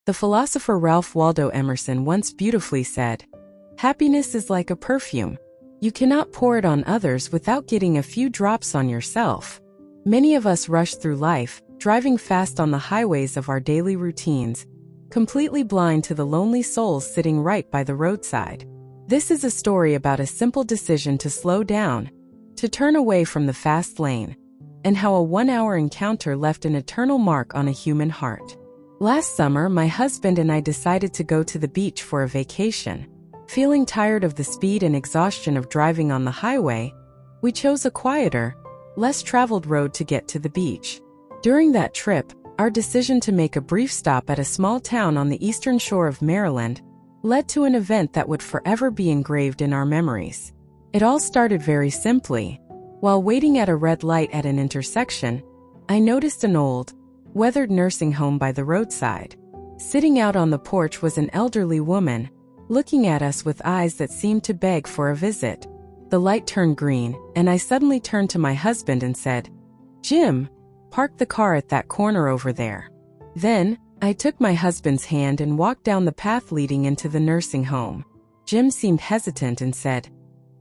The philosopher Ralph Waldo Emerson once beautifully said, "Happiness is like a perfume. You cannot pour it on others without getting a few drops on yourself." Many of us rush through life, driving fast on the highways of our daily routines, completely blind to the lonely souls sitting right by the roadside. This is a story about a simple decision to slow down, to turn away from the fast lane, and how a one-hour encounter left an eternal mark on a human heart. Last summer, my husband and I decided to go to the beach for a vacation. Feeling tired of the speed and exhaustion of driving on the highway, we chose a quieter, less traveled road to get to the beach. During that trip, our decision to make a brief stop at a small town on the eastern shore of Maryland led to an event that would forever be engraved in our memories. It all started very simply. While waiting at a red light at an intersection, I noticed an old, weathered nursing home by the roadside. Sitting out on the porch was an elderly woman, looking at us with eyes that seemed to beg for a visit. The light turned green, and I suddenly turned to my husband and said, "Jim, park the car at that corner over there." Then, I took my husband's hand and walked down the path leading into the nursing home. Jim seemed hesitant and said,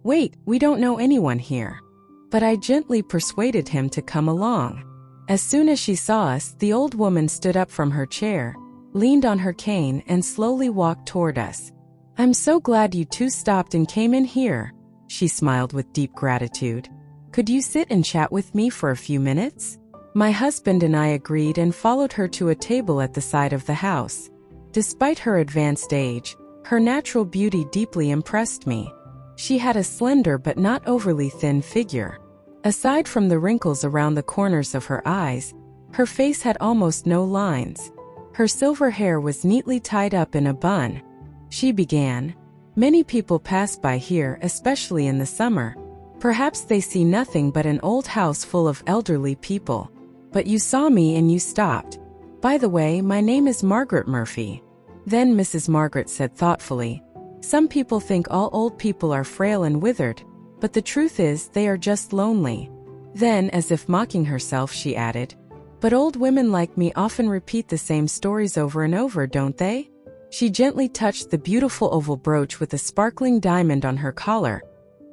"Wait, we don't know anyone here." But I gently persuaded him to come along. As soon as she saw us, the old woman stood up from her chair, leaned on her cane, and slowly walked toward us. "I'm so glad you two stopped and came in here," she smiled with deep gratitude. "Could you sit and chat with me for a few minutes?" My husband and I agreed and followed her to a table at the side of the house. Despite her advanced age, her natural beauty deeply impressed me. She had a slender but not overly thin figure. Aside from the wrinkles around the corners of her eyes, her face had almost no lines. Her silver hair was neatly tied up in a bun. She began, "Many people pass by here, especially in the summer. Perhaps they see nothing but an old house full of elderly people. But you saw me and you stopped. By the way, my name is Margaret Murphy." Then Mrs. Margaret said thoughtfully, "Some people think all old people are frail and withered, but the truth is they are just lonely." Then, as if mocking herself, she added, "But old women like me often repeat the same stories over and over, don't they?" She gently touched the beautiful oval brooch with a sparkling diamond on her collar,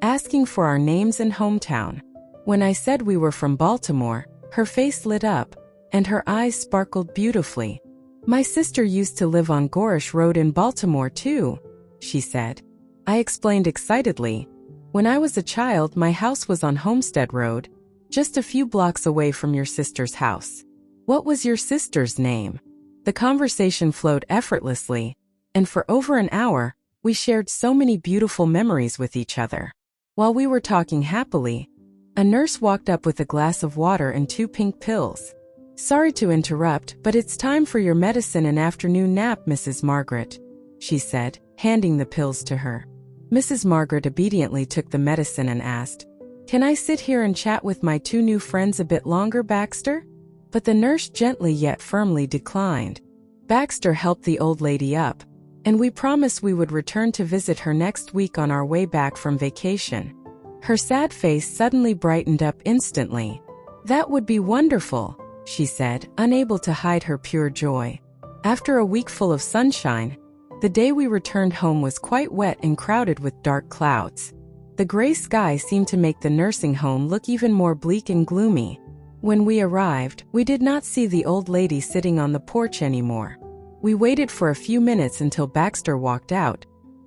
asking for our names and hometown. When I said we were from Baltimore, her face lit up, and her eyes sparkled beautifully. "My sister used to live on Gorish Road in Baltimore too," she said. I explained excitedly, "When I was a child, my house was on Homestead Road, just a few blocks away from your sister's house." "What was your sister's name?" The conversation flowed effortlessly, and for over an hour, we shared so many beautiful memories with each other. While we were talking happily, a nurse walked up with a glass of water and 2 pink pills. "Sorry to interrupt, but it's time for your medicine and afternoon nap, Mrs. Margaret," she said, handing the pills to her. Mrs. Margaret obediently took the medicine and asked, "Can I sit here and chat with my 2 new friends a bit longer, Baxter?" But the nurse gently yet firmly declined. Baxter helped the old lady up, and we promised we would return to visit her next week on our way back from vacation. Her sad face suddenly brightened up instantly. "That would be wonderful," she said, unable to hide her pure joy. After a week full of sunshine, the day we returned home was quite wet and crowded with dark clouds. The gray sky seemed to make the nursing home look even more bleak and gloomy. When we arrived, we did not see the old lady sitting on the porch anymore. We waited for a few minutes until Baxter walked out,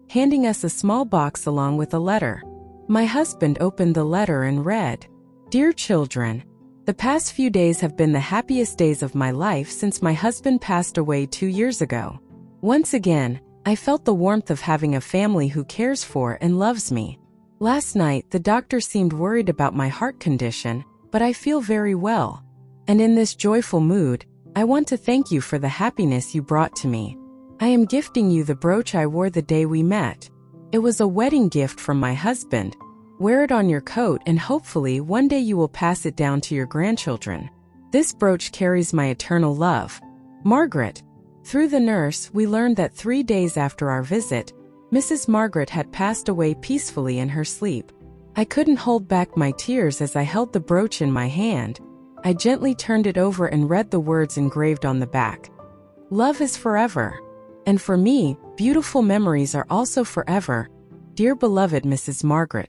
handing us a small box along with a letter. My husband opened the letter and read, "Dear children, the past few days have been the happiest days of my life since my husband passed away 2 years ago. Once again, I felt the warmth of having a family who cares for and loves me. Last night, the doctor seemed worried about my heart condition, but I feel very well. And in this joyful mood, I want to thank you for the happiness you brought to me. I am gifting you the brooch I wore the day we met. It was a wedding gift from my husband. Wear it on your coat and hopefully one day you will pass it down to your grandchildren. This brooch carries my eternal love. Margaret." Through the nurse, we learned that 3 days after our visit, Mrs. Margaret had passed away peacefully in her sleep. I couldn't hold back my tears as I held the brooch in my hand. I gently turned it over and read the words engraved on the back. Love is forever. And for me, beautiful memories are also forever. Dear beloved Mrs. Margaret,